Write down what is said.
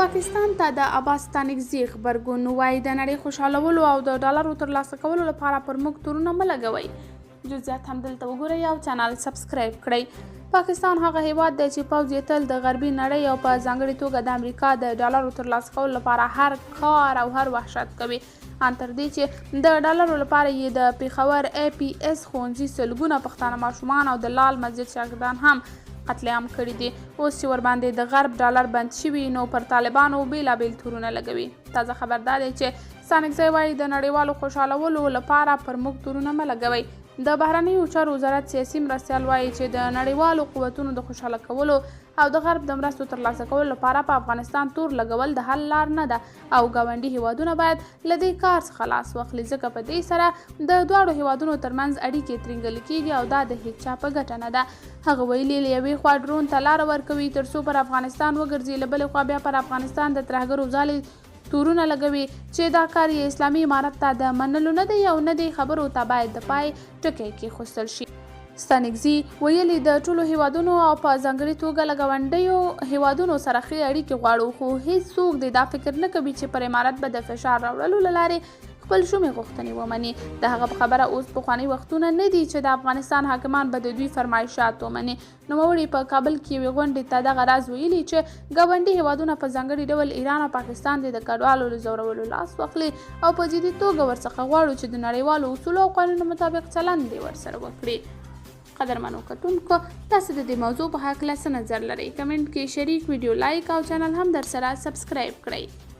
پاکستان ته د عباس ستانکزي غبرګون وایي د نړۍ خوشحالولو او د ډالرو ترلاسه کولو لپاره پر موږ تورونه مه لګوئ. جزئیات هم دلته وګورئ او چینل سبسکرایب کړئ. پاکستان هغه هیواد دی چې پوځ یې تل د غربي نړۍ او په ځانګړې توګه د امریکا د ډالرو ترلاسه کولو لپاره هر کار او هر وحشت کوي. ان تر دې چې د ډالرو لپاره یې د پیښور APS ښوونځي سلګونه پښتانه ماشومان او د لال مسجد شاګردان هم قتل عام کړي دي. اوس چې ورباندې د غرب ډالر بند شوي نو پر طالبانو بیلابیل تورونه لګوي. تازه خبر دا دی چې ستانکزي وایي د نړیوالو خوشحالولو لپاره پر موږ تورونه مه لګوئ. د بهرنیو چارو وزارت سیاسي مرستیال وایي چې د نړیوالو قوتونو د خوشحاله کولو او د غرب د مرستو ترلاسه کولو لپاره په افغانستان تور لګول د حل لار نه ده او ګاونډي هیوادونه باید له دې کار څخه لاس واخلي، ځکه په دې سره د دواړو هیوادونو ترمنځ اړیکې ترینګل کیږي او دا د هیچا په ګټه نه ده. هغه ویلي له یوې خوا ډرون ته لاره ورکوي ترڅو پر افغانستان وګرځي، له بلې خوا بیا پر افغانستان د ترهګرو ځالې تورونه لګوي چې دا کار یې اسلامي امارت ته د منلو نه دی او نه دی خبرو ته باید د پای ټکی کېښودل شي. ستانکزي ویلي د ټولو هیوادونو او په ځانګړې توګه له ګاونډیو هیوادونو سره ښې اړیکې غواړو، خو هیڅوک دې دا فکر نه کوي چې پر امارت به د فشار راوړلو له لارې خپل شومې غوښتنې ومني. د هغه په خبره اوس پخواني وختونه نه دي چې د افغانستان حاکمان به د دوی فرمایشات ومني. نوموړي په کابل کې یوې غونډې ته دغه راز ویلي چې ګاونډي هیوادونه په ځانګړي ډول ایران او پاکستان د کډوالو له ځورولو لاس واخلي او په جدي توګه ورڅخه غواړو چې د نړیوالو اصولو او قانونو مطابق چلند یې ورسره وکړي. قدرمنو کتونکو، تاسو د دې موضوع په هکله څه نظر لرئ؟ کمنټ کې شریک، ویډیو لایک او چینل هم در سره سبسکرایب کړئ.